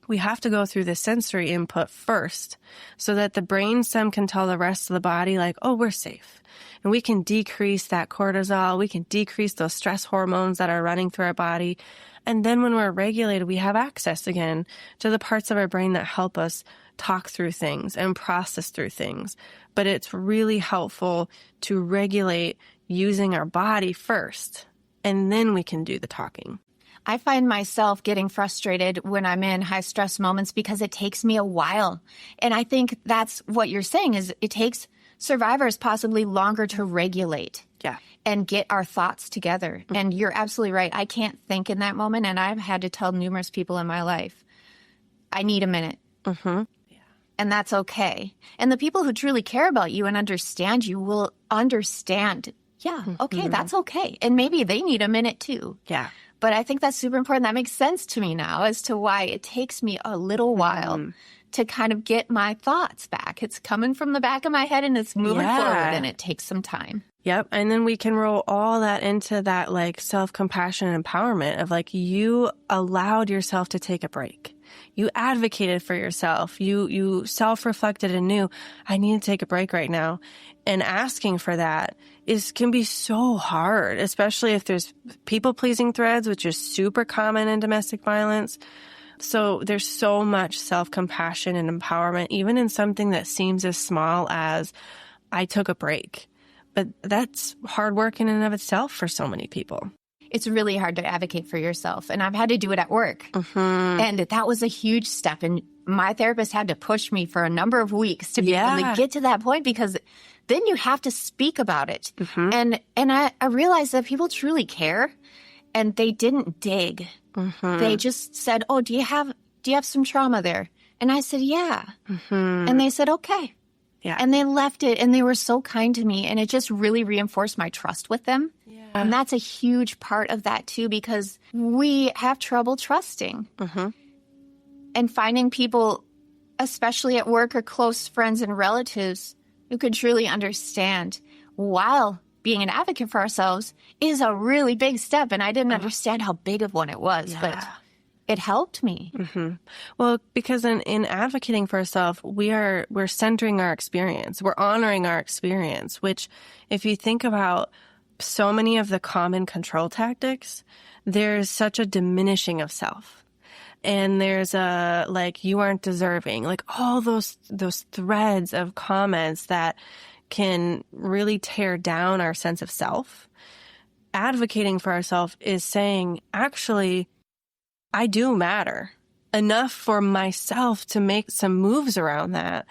we have to go through the sensory input first so that the brainstem can tell the rest of the body like, oh, we're safe. And we can decrease that cortisol. We can decrease those stress hormones that are running through our body. And then when we're regulated, we have access again to the parts of our brain that help us talk through things and process through things. But it's really helpful to regulate using our body first, and then we can do the talking. I find myself getting frustrated when I'm in high stress moments because it takes me a while. And I think that's what you're saying is it takes survivors possibly longer to regulate and get our thoughts together. And you're absolutely right. I can't think in that moment. And I've had to tell numerous people in my life, I need a minute. And that's okay. And the people who truly care about you and understand you will understand. Okay, that's okay. And maybe they need a minute too. But I think that's super important. That makes sense to me now as to why it takes me a little while to kind of get my thoughts back. It's coming from the back of my head and it's moving forward, and it takes some time. Yep. And then we can roll all that into that like self-compassion and empowerment of like you allowed yourself to take a break. You advocated for yourself. You self-reflected and knew, I need to take a break right now. And asking for that can be so hard, especially if there's people-pleasing threads, which is super common in domestic violence. So there's so much self-compassion and empowerment, even in something that seems as small as I took a break. But that's hard work in and of itself for so many people. It's really hard to advocate for yourself. And I've had to do it at work. And that was a huge step. And my therapist had to push me for a number of weeks to be able to get to that point, because then you have to speak about it. And I realized that people truly care, and they didn't dig. They just said, oh, do you have some trauma there? And I said, yeah. And they said, okay. And they left it, and they were so kind to me, and it just really reinforced my trust with them. And that's a huge part of that too, because we have trouble trusting and finding people, especially at work or close friends and relatives, who could truly understand while being an advocate for ourselves is a really big step. And I didn't understand how big of one it was, but it helped me. Well, because in advocating for ourselves, we're centering our experience. We're honoring our experience, which if you think about so many of the common control tactics, there's such a diminishing of self. And there's a, like, you aren't deserving, like all those threads of comments that can really tear down our sense of self. Advocating for ourselves is saying, actually, I do matter enough for myself to make some moves around that.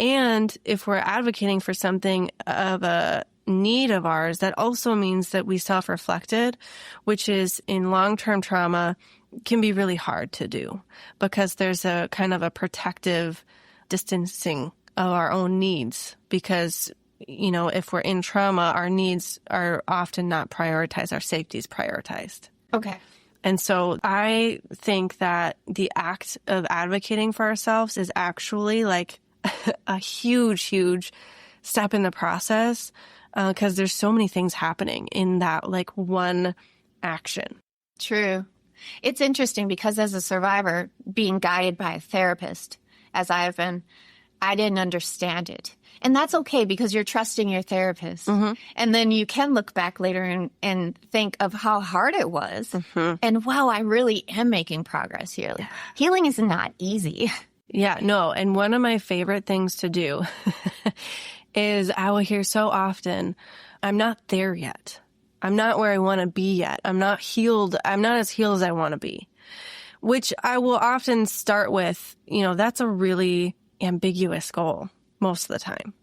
And if we're advocating for something of a need of ours, that also means that we self-reflected, which is in long-term trauma can be really hard to do, because there's a kind of a protective distancing of our own needs, because, if we're in trauma, our needs are often not prioritized, our safety is prioritized. Okay. And so I think that the act of advocating for ourselves is actually like a huge, huge step in the process because there's so many things happening in that like one action. True. It's interesting because as a survivor, being guided by a therapist, as I have been, I didn't understand it. And that's okay because you're trusting your therapist. And then you can look back later and think of how hard it was. And wow, I really am making progress here. Like, healing is not easy. Yeah, no. And one of my favorite things to do is I will hear so often, I'm not there yet. I'm not where I want to be yet. I'm not healed. I'm not as healed as I want to be, which I will often start with, that's a really ambiguous goal most of the time.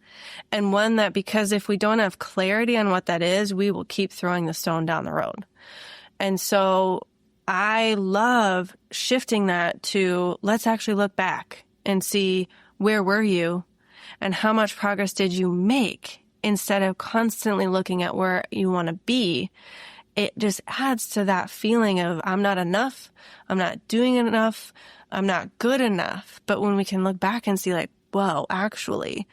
And one that, because if we don't have clarity on what that is, we will keep throwing the stone down the road. And so I love shifting that to, let's actually look back and see, where were you and how much progress did you make, instead of constantly looking at where you want to be. It just adds to that feeling of, I'm not enough, I'm not doing enough, I'm not good enough. But when we can look back and see like, whoa, actually,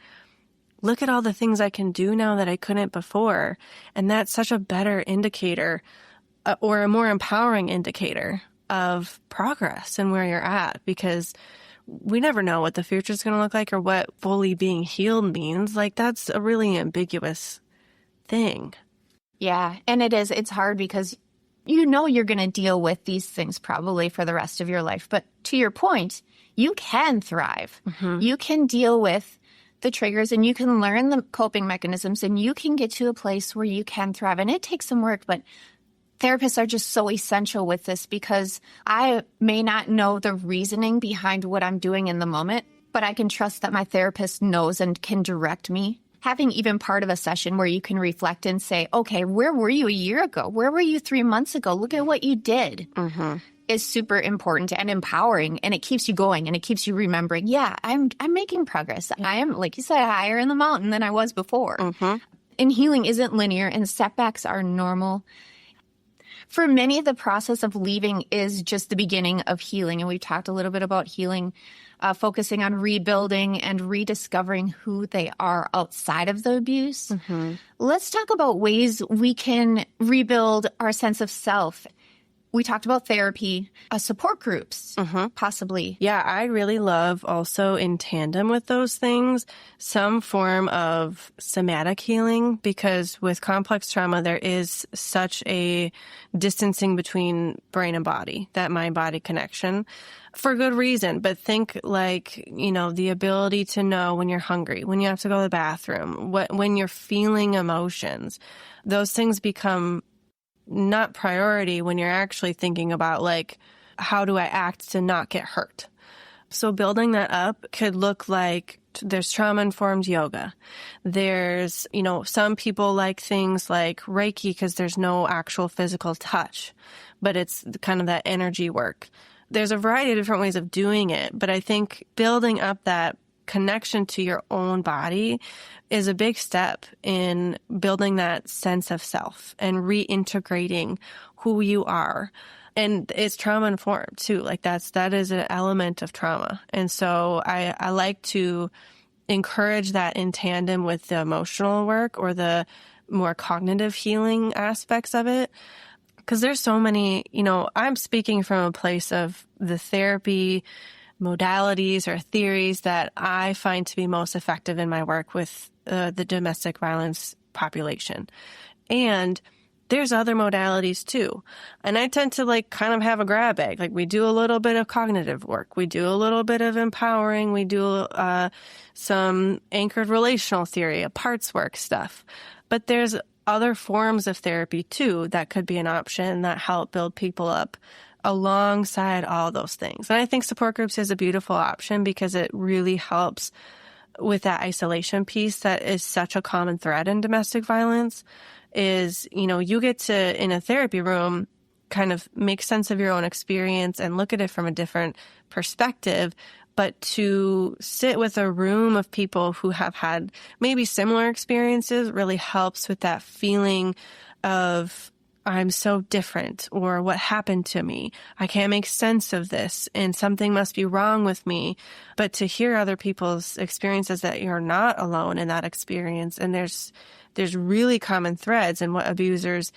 look at all the things I can do now that I couldn't before. And that's such a better indicator, or a more empowering indicator of progress and where you're at, because we never know what the future is going to look like or what fully being healed means. Like, that's a really ambiguous thing. Yeah. And it is. It's hard because you're going to deal with these things probably for the rest of your life. But to your point, you can thrive. You can deal with the triggers and you can learn the coping mechanisms and you can get to a place where you can thrive. And it takes some work, but therapists are just so essential with this because I may not know the reasoning behind what I'm doing in the moment, but I can trust that my therapist knows and can direct me. Having even part of a session where you can reflect and say, okay, where were you a year ago? Where were you 3 months ago? Look at what you did. Is super important and empowering, and it keeps you going and it keeps you remembering, I'm making progress. I am, like you said, higher in the mountain than I was before. And healing isn't linear and setbacks are normal. For many, the process of leaving is just the beginning of healing. And we've talked a little bit about healing, focusing on rebuilding and rediscovering who they are outside of the abuse. Let's talk about ways we can rebuild our sense of self. We talked about therapy, support groups, possibly. Yeah, I really love also in tandem with those things, some form of somatic healing, because with complex trauma, there is such a distancing between brain and body, that mind-body connection, for good reason. But think like, the ability to know when you're hungry, when you have to go to the bathroom, when you're feeling emotions, those things become not priority when you're actually thinking about like, how do I act to not get hurt? So building that up could look like there's trauma-informed yoga. There's, some people like things like Reiki because there's no actual physical touch, but it's kind of that energy work. There's a variety of different ways of doing it, but I think building up that connection to your own body is a big step in building that sense of self and reintegrating who you are. And it's trauma informed too. Like that is an element of trauma. And so I like to encourage that in tandem with the emotional work or the more cognitive healing aspects of it. Because there's so many, I'm speaking from a place of the therapy modalities or theories that I find to be most effective in my work with the domestic violence population. And there's other modalities too. And I tend to kind of have a grab bag. Like we do a little bit of cognitive work. We do a little bit of empowering. We do some anchored relational theory, a parts work stuff. But there's other forms of therapy too that could be an option that help build people up alongside all those things. And I think support groups is a beautiful option because it really helps with that isolation piece that is such a common thread in domestic violence is, you get to, in a therapy room, kind of make sense of your own experience and look at it from a different perspective. But to sit with a room of people who have had maybe similar experiences really helps with that feeling of I'm so different, or what happened to me? I can't make sense of this, and something must be wrong with me. But to hear other people's experiences that you're not alone in that experience, and there's there's really common threads in what abusers,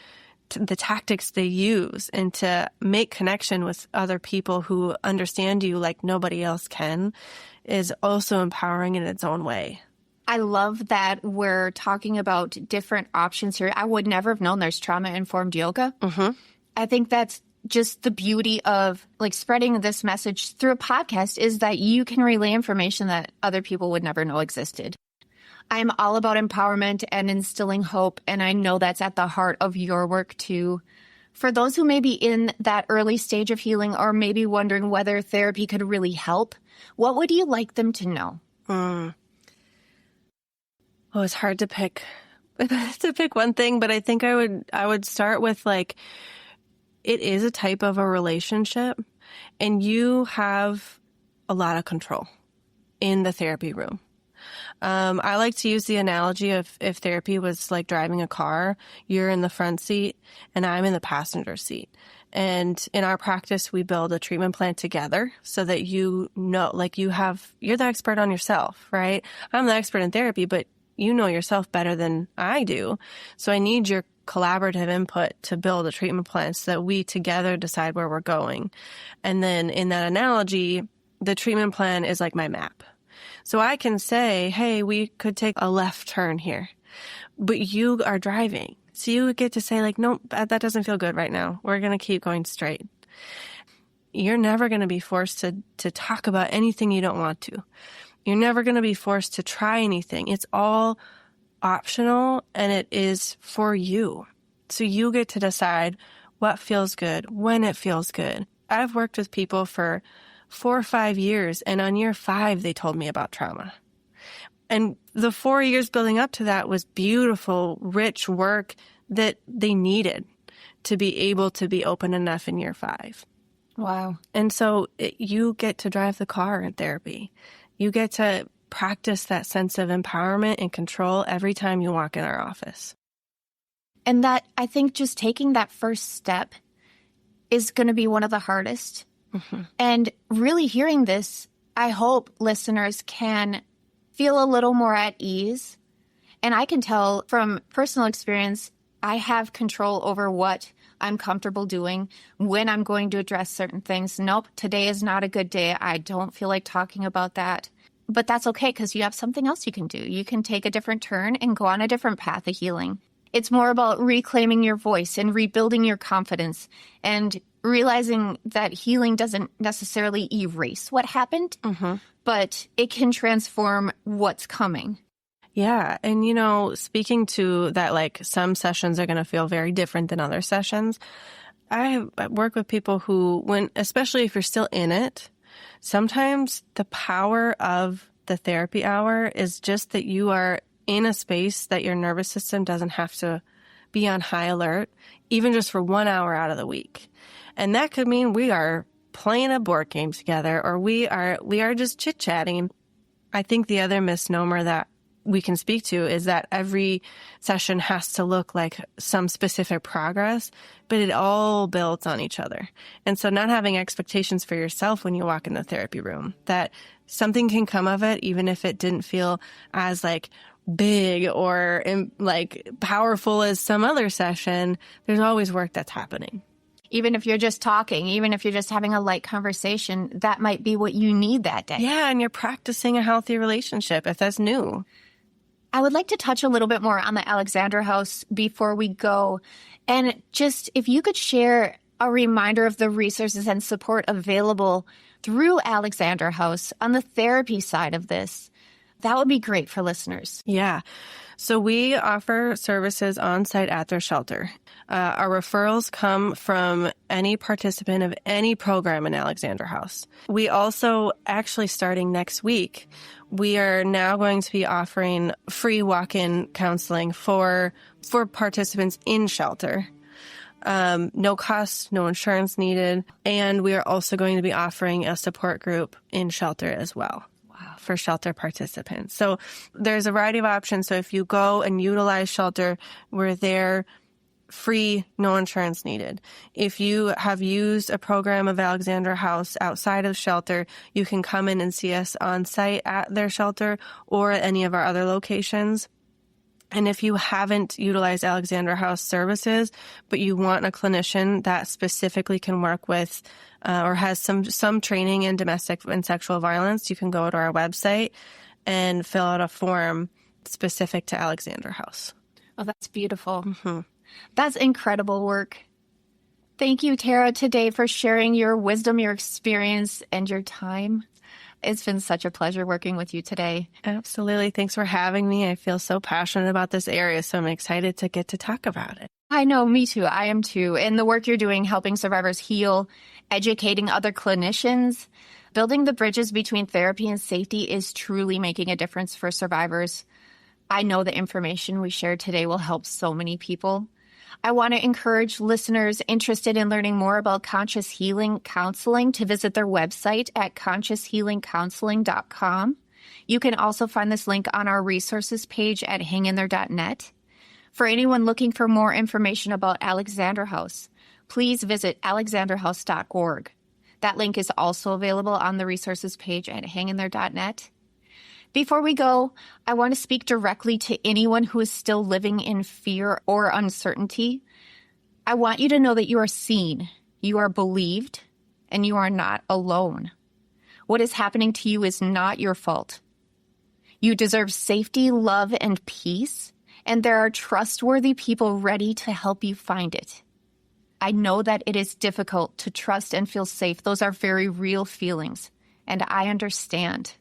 the tactics they use, and to make connection with other people who understand you like nobody else can is also empowering in its own way. I love that we're talking about different options here. I would never have known there's trauma-informed yoga. Mm-hmm. I think that's just the beauty of like spreading this message through a podcast, is that you can relay information that other people would never know existed. I'm all about empowerment and instilling hope, and I know that's at the heart of your work too. For those who may be in that early stage of healing or maybe wondering whether therapy could really help, what would you like them to know? Oh, it's hard to pick one thing, but I think I would start with like, it is a type of a relationship, and you have a lot of control in the therapy room. I like to use the analogy of if therapy was like driving a car, you're in the front seat and I'm in the passenger seat. And in our practice, we build a treatment plan together so that you know, like you're the expert on yourself, right? I'm the expert in therapy, but you know yourself better than I do. So I need your collaborative input to build a treatment plan so that we together decide where we're going. And then in that analogy, the treatment plan is like my map. So I can say, hey, we could take a left turn here, but you are driving. So you get to say like, nope, that doesn't feel good right now. We're going to keep going straight. You're never going to be forced to talk about anything you don't want to. You're never going to be forced to try anything. It's all optional, and it is for you. So you get to decide what feels good, when it feels good. I've worked with people for 4 or 5 years, and on year 5, they told me about trauma. And the 4 years building up to that was beautiful, rich work that they needed to be able to be open enough in year 5. Wow. And so you get to drive the car in therapy. You get to practice that sense of empowerment and control every time you walk in our office. And that, I think just taking that first step is going to be one of the hardest. Mm-hmm. And really hearing this, I hope listeners can feel a little more at ease. And I can tell from personal experience, I have control over what I'm comfortable doing, when I'm going to address certain things. Nope, today is not a good day. I don't feel like talking about that. But that's okay, because you have something else you can do. You can take a different turn and go on a different path of healing. It's more about reclaiming your voice and rebuilding your confidence and realizing that healing doesn't necessarily erase what happened, mm-hmm. but it can transform what's coming. Yeah. And, speaking to that, like some sessions are going to feel very different than other sessions. I work with people who, especially if you're still in it, sometimes the power of the therapy hour is just that you are in a space that your nervous system doesn't have to be on high alert, even just for 1 hour out of the week. And that could mean we are playing a board game together, or we are just chit-chatting. I think the other misnomer that we can speak to is that every session has to look like some specific progress, but it all builds on each other. And so not having expectations for yourself when you walk in the therapy room, that something can come of it, even if it didn't feel as like big or like powerful as some other session, there's always work that's happening. Even if you're just talking, even if you're just having a light conversation, that might be what you need that day. Yeah, and you're practicing a healthy relationship if that's new. I would like to touch a little bit more on the Alexandra House before we go. And just if you could share a reminder of the resources and support available through Alexandra House on the therapy side of this, that would be great for listeners. Yeah. So we offer services on site at their shelter. Our referrals come from any participant of any program in Alexandra House. We also, actually starting next week, we are now going to be offering free walk-in counseling for participants in shelter. No cost, no insurance needed. And we are also going to be offering a support group in shelter as well. For shelter participants. So there's a variety of options. So if you go and utilize shelter, we're there free, no insurance needed. If you have used a program of Alexandra House outside of shelter, you can come in and see us on site at their shelter or at any of our other locations. And if you haven't utilized Alexandra House services, but you want a clinician that specifically can work with or has some training in domestic and sexual violence, you can go to our website and fill out a form specific to Alexandra House. Oh, that's beautiful. Mm-hmm. That's incredible work. Thank you, Tara, today for sharing your wisdom, your experience, and your time. It's been such a pleasure working with you today. Absolutely. Thanks for having me. I feel so passionate about this area, so I'm excited to get to talk about it. I know, me too. I am too. And the work you're doing, helping survivors heal, educating other clinicians, building the bridges between therapy and safety is truly making a difference for survivors. I know the information we shared today will help so many people. I want to encourage listeners interested in learning more about conscious healing counseling to visit their website at conscioushealingcounseling.com. You can also find this link on our resources page at hanginthere.net. For anyone looking for more information about Alexandra House, please visit alexandrahouse.org. That link is also available on the resources page at hanginthere.net. Before we go, I want to speak directly to anyone who is still living in fear or uncertainty. I want you to know that you are seen, you are believed, and you are not alone. What is happening to you is not your fault. You deserve safety, love, and peace, and there are trustworthy people ready to help you find it. I know that it is difficult to trust and feel safe. Those are very real feelings, and I understand.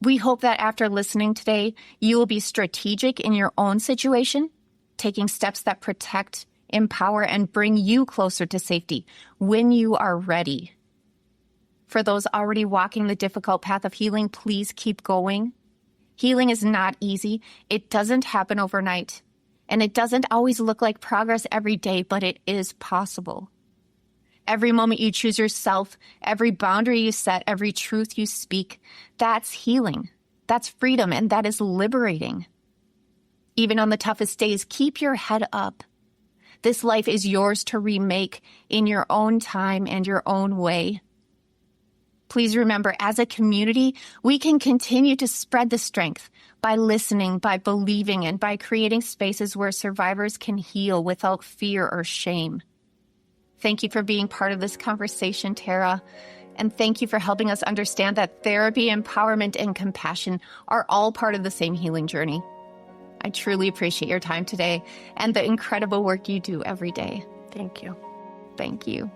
We hope that after listening today, you will be strategic in your own situation, taking steps that protect, empower, and bring you closer to safety when you are ready. For those already walking the difficult path of healing, please keep going. Healing is not easy. It doesn't happen overnight, and it doesn't always look like progress every day, but it is possible. Every moment you choose yourself, every boundary you set, every truth you speak, that's healing. That's freedom, and that is liberating. Even on the toughest days, keep your head up. This life is yours to remake in your own time and your own way. Please remember, as a community, we can continue to spread the strength by listening, by believing, and by creating spaces where survivors can heal without fear or shame. Thank you for being part of this conversation, Tara. And thank you for helping us understand that therapy, empowerment, and compassion are all part of the same healing journey. I truly appreciate your time today and the incredible work you do every day. Thank you. Thank you.